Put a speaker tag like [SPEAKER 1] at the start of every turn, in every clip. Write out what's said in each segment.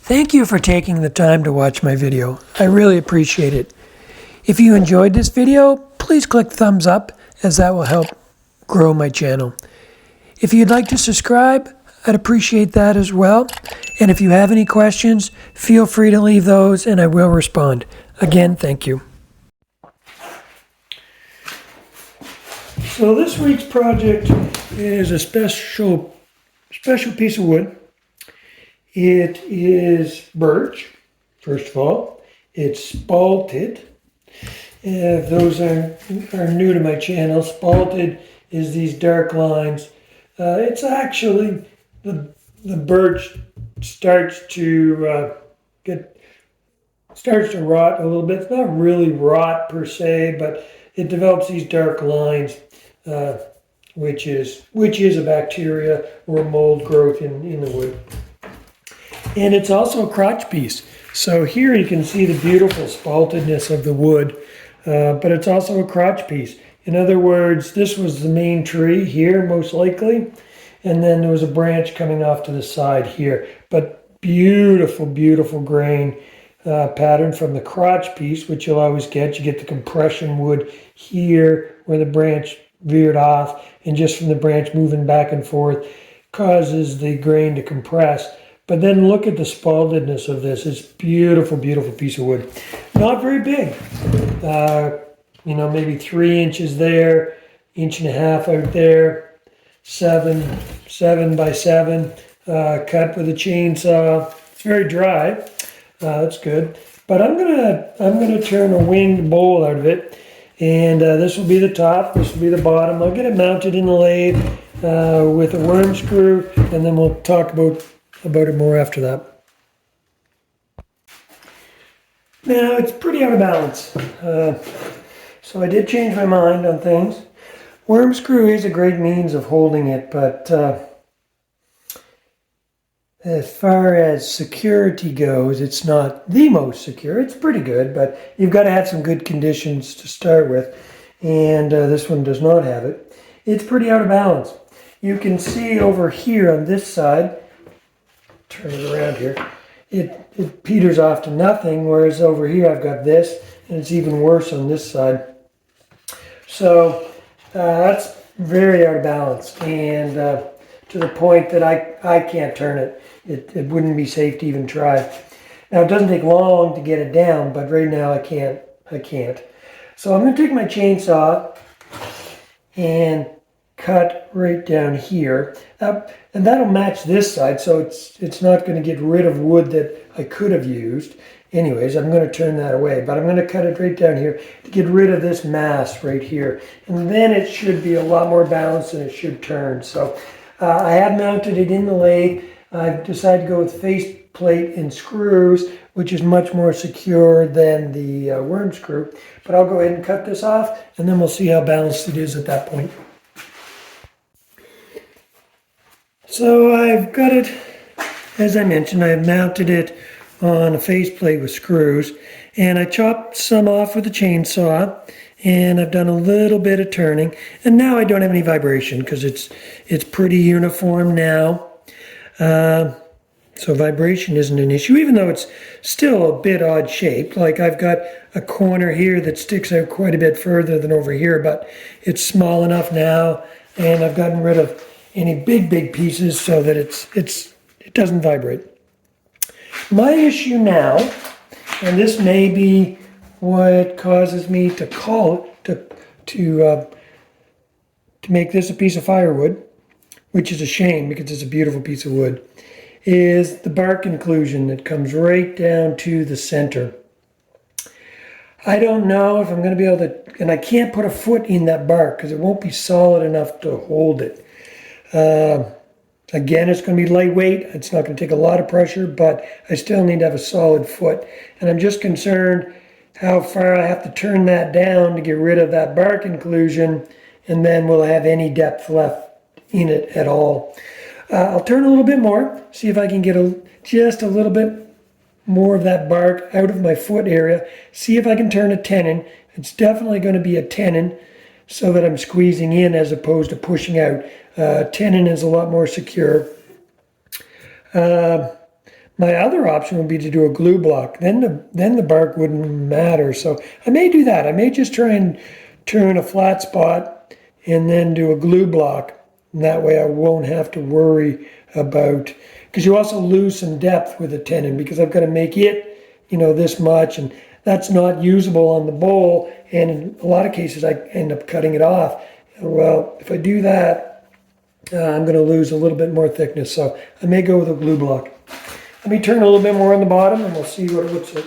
[SPEAKER 1] Thank you for taking the time to watch my video. I really appreciate it. If you enjoyed this video, please click thumbs up, as that will help grow my channel. If you'd like to subscribe, I'd appreciate that as well. And if you have any questions, feel free to leave those and I will respond. Again, thank you. So this week's project is a special piece of wood. It is birch, first of all. It's spalted. If those are new to my channel, spalted is these dark lines. It's actually, the birch starts to rot a little bit. It's not really rot per se, but it develops these dark lines, which is a bacteria or mold growth in the wood. And it's also a crotch piece. So here you can see the beautiful spaltedness of the wood, but it's also a crotch piece. In other words, this was the main tree here, most likely, and then there was a branch coming off to the side here. But beautiful, beautiful grain pattern from the crotch piece, which you'll always get. You get the compression wood here where the branch veered off, and just from the branch moving back and forth causes the grain to compress. But then look at the spaltedness of this. It's beautiful, beautiful piece of wood. Not very big. Maybe 3 inches there, 1.5 inches out there, 7 by 7, cut with a chainsaw. It's very dry. That's good. But I'm gonna turn a winged bowl out of it, and this will be the top. This will be the bottom. I'll get it mounted in the lathe with a worm screw, and then we'll talk about it more after that. Now it's pretty out of balance, so I did change my mind on things. Worm screw is a great means of holding it, but as far as security goes, it's not the most secure. It's pretty good, but you've got to have some good conditions to start with, and this one does not have it. It's pretty out of balance. You can see over here on this side, turn it around here, it peters off to nothing, whereas over here I've got this, and it's even worse on this side. So that's very out of balance, and to the point that I can't turn it. It wouldn't be safe to even try. Now it doesn't take long to get it down, but right now I can't. So I'm going to take my chainsaw and cut right down here, and that'll match this side, so it's not going to get rid of wood that I could have used. Anyways, I'm going to turn that away, but I'm going to cut it right down here to get rid of this mass right here, and then it should be a lot more balanced and it should turn. So I have mounted it in the lathe. I've decided to go with face plate and screws, which is much more secure than the worm screw, but I'll go ahead and cut this off, and then we'll see how balanced it is at that point. So I've got it, as I mentioned, I've mounted it on a faceplate with screws, and I chopped some off with a chainsaw, and I've done a little bit of turning, and now I don't have any vibration because it's pretty uniform now. So vibration isn't an issue, even though it's still a bit odd shaped. Like I've got a corner here that sticks out quite a bit further than over here, but it's small enough now, and I've gotten rid of any big pieces so that it doesn't vibrate. My issue now, and this may be what causes me to to make this a piece of firewood, which is a shame because it's a beautiful piece of wood, is the bark inclusion that comes right down to the center. I don't know if I'm going to be able to, and I can't put a foot in that bark because it won't be solid enough to hold it. Again, it's going to be lightweight. It's not going to take a lot of pressure, but I still need to have a solid foot. And I'm just concerned how far I have to turn that down to get rid of that bark inclusion, and then will I have any depth left in it at all. I'll turn a little bit more, see if I can get just a little bit more of that bark out of my foot area. See if I can turn a tenon. It's definitely going to be a tenon so that I'm squeezing in as opposed to pushing out. Tenon is a lot more secure. My other option would be to do a glue block. Then the bark wouldn't matter. So I may do that. I may just try and turn a flat spot and then do a glue block. And that way I won't have to worry about, because you also lose some depth with a tenon because I've got to make it, this much, and that's not usable on the bowl. And in a lot of cases I end up cutting it off. Well, if I do that, I'm going to lose a little bit more thickness. So I may go with a glue block. Let me turn a little bit more on the bottom and we'll see what it looks like.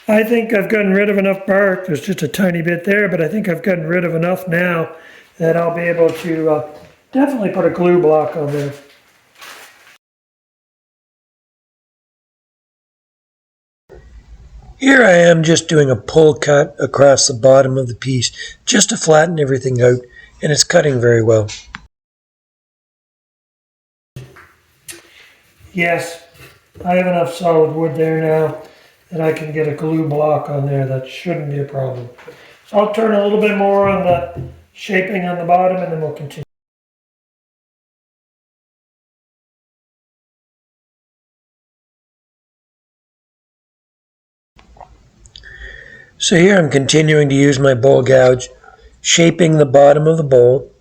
[SPEAKER 1] I think I've gotten rid of enough bark. There's just a tiny bit there, but I think I've gotten rid of enough now that I'll be able to definitely put a glue block on there. Here I am just doing a pull cut across the bottom of the piece just to flatten everything out, and it's cutting very well. Yes, I have enough solid wood there now that I can get a glue block on there. That shouldn't be a problem. So I'll turn a little bit more on the shaping on the bottom and then we'll continue. So here I'm continuing to use my bowl gouge, shaping the bottom of the bowl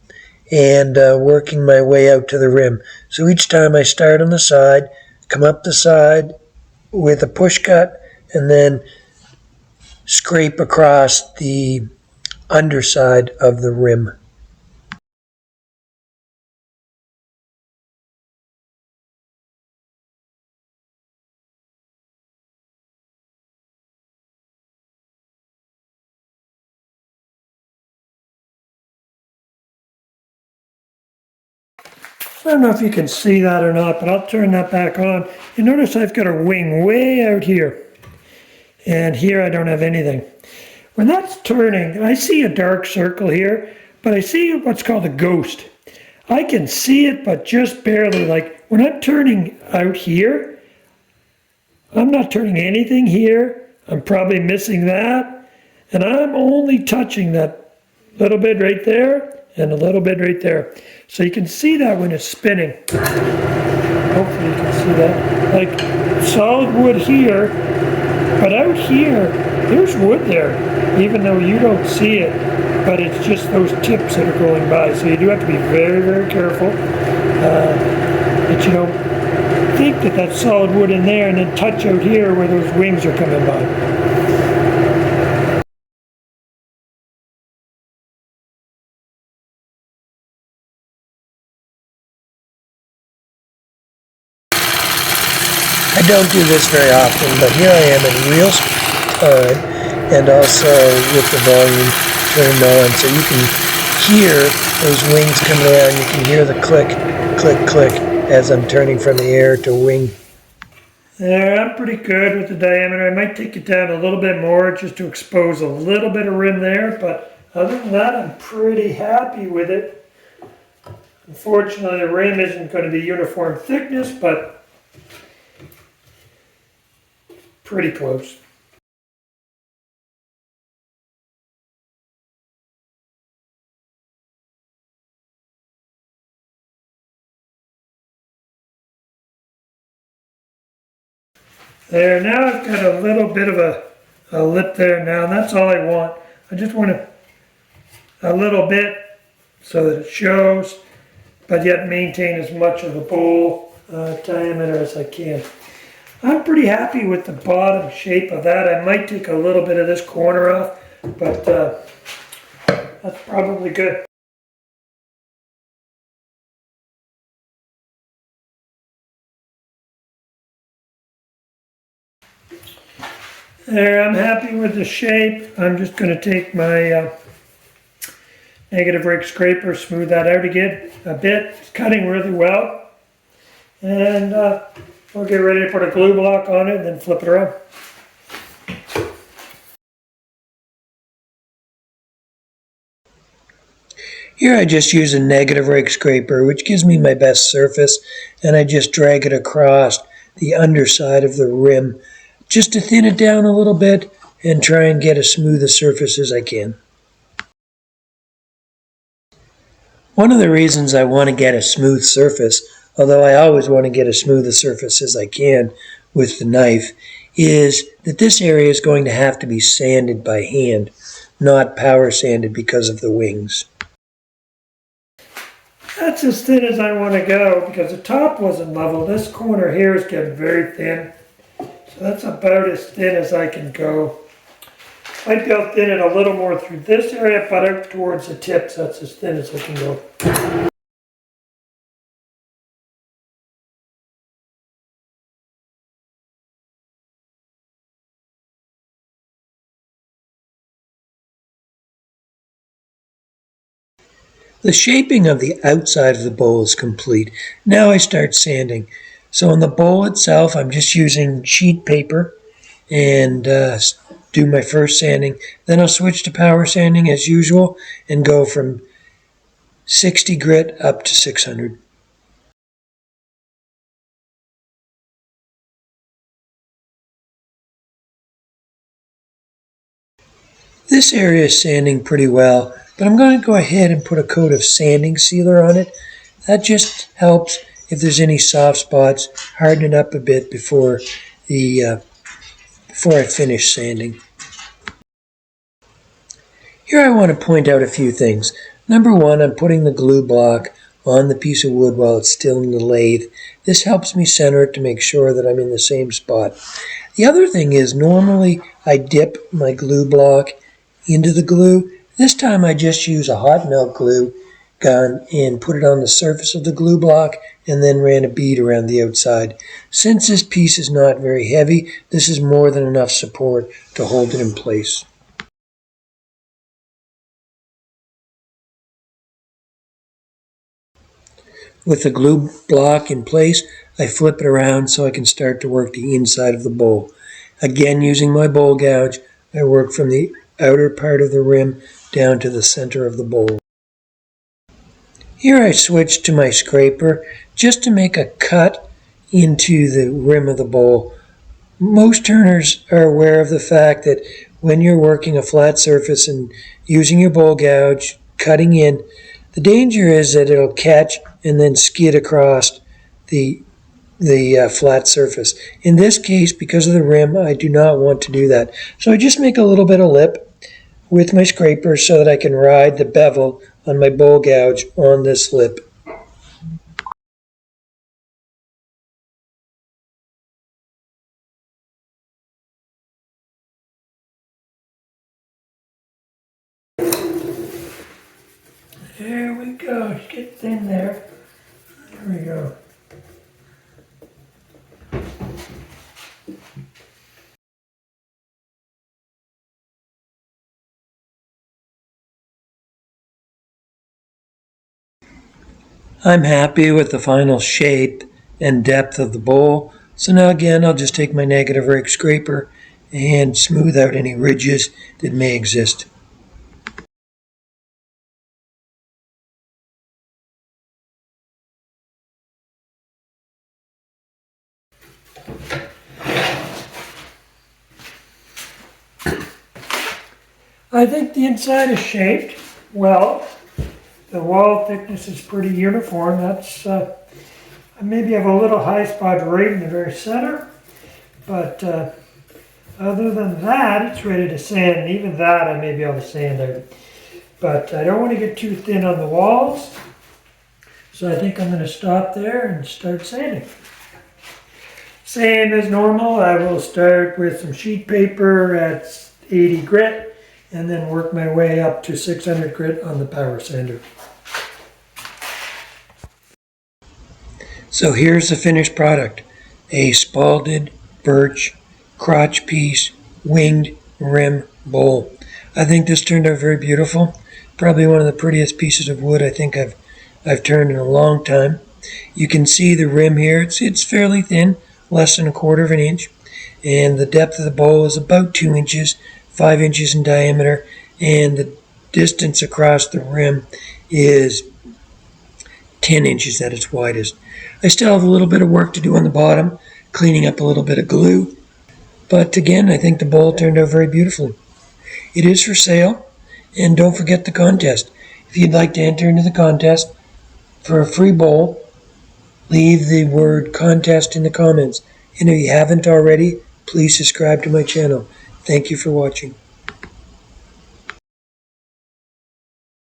[SPEAKER 1] and working my way out to the rim. So each time I start on the side, come up the side with a push cut, and then scrape across the underside of the rim. I don't know if you can see that or not, but I'll turn that back on. You notice I've got a wing way out here. And here I don't have anything. When that's turning, I see a dark circle here, but I see what's called a ghost. I can see it, but just barely. Like when I'm turning out here, I'm not turning anything here. I'm probably missing that. And I'm only touching that little bit right there and a little bit right there. So you can see that when it's spinning. Hopefully you can see that. Like solid wood here, but out here, there's wood there, even though you don't see it, but it's just those tips that are going by. So you do have to be very, very careful that you don't think that that's solid wood in there and then touch out here where those wings are coming by. I don't do this very often, but here I am in real time and also with the volume turned on, so you can hear those wings coming around. You can hear the click, click, click as I'm turning from the air to wing. There, I'm pretty good with the diameter. I might take it down a little bit more just to expose a little bit of rim there, but other than that, I'm pretty happy with it. Unfortunately, the rim isn't going to be uniform thickness, but pretty close. There, now I've got a little bit of a lip there now, and that's all I want. I just want a little bit so that it shows, but yet maintain as much of the bowl diameter as I can. I'm pretty happy with the bottom shape of that. I might take a little bit of this corner off, but that's probably good. There, I'm happy with the shape. I'm just going to take my negative rake scraper, smooth that out again a bit. It's cutting really well. And We'll get ready to put a glue block on it and then flip it around. Here I just use a negative rake scraper, which gives me my best surface, and I just drag it across the underside of the rim just to thin it down a little bit and try and get as smooth a surface as I can. One of the reasons I want to get a smooth surface, although I always want to get as smooth a surface as I can with the knife, is that this area is going to have to be sanded by hand, not power sanded because of the wings. That's as thin as I want to go because the top wasn't level. This corner here is getting very thin. So that's about as thin as I can go. Might be able to thin it a little more through this area, but out towards the tips, that's as thin as I can go. The shaping of the outside of the bowl is complete. Now I start sanding. So on the bowl itself, I'm just using sheet paper and do my first sanding. Then I'll switch to power sanding as usual and go from 60 grit up to 600. This area is sanding pretty well, but I'm going to go ahead and put a coat of sanding sealer on it. That just helps if there's any soft spots, harden it up a bit before I finish sanding. Here I want to point out a few things. Number one, I'm putting the glue block on the piece of wood while it's still in the lathe. This helps me center it to make sure that I'm in the same spot. The other thing is normally I dip my glue block into the glue. This time I just use a hot melt glue gun and put it on the surface of the glue block and then ran a bead around the outside. Since this piece is not very heavy, this is more than enough support to hold it in place. With the glue block in place, I flip it around so I can start to work the inside of the bowl. Again, using my bowl gouge, I work from the outer part of the rim down to the center of the bowl. Here I switch to my scraper just to make a cut into the rim of the bowl. Most turners are aware of the fact that when you're working a flat surface and using your bowl gouge, cutting in, the danger is that it'll catch and then skid across the flat surface. In this case, because of the rim, I do not want to do that. So I just make a little bit of lip with my scraper so that I can ride the bevel on my bowl gouge on this lip. There we go, get thin there. There we go. I'm happy with the final shape and depth of the bowl. So now again, I'll just take my negative rake scraper and smooth out any ridges that may exist. I think the inside is shaped well. The wall thickness is pretty uniform. That's maybe have a little high spot right in the very center, but other than that, it's ready to sand. And even that, I may be able to sand out. But I don't want to get too thin on the walls, so I think I'm going to stop there and start sanding. Same as normal, I will start with some sheet paper at 80 grit and then work my way up to 600 grit on the power sander. So here's the finished product. A spalted birch crotch piece winged rim bowl. I think this turned out very beautiful. Probably one of the prettiest pieces of wood I think I've turned in a long time. You can see the rim here. It's fairly thin, less than 1/4 of an inch. And the depth of the bowl is about 2 inches, 5 inches in diameter, and the distance across the rim is 10 inches at its widest. I still have a little bit of work to do on the bottom, cleaning up a little bit of glue, but again, I think the bowl turned out very beautifully. It is for sale, and don't forget the contest. If you'd like to enter into the contest for a free bowl, leave the word contest in the comments. And if you haven't already, please subscribe to my channel. Thank you for watching.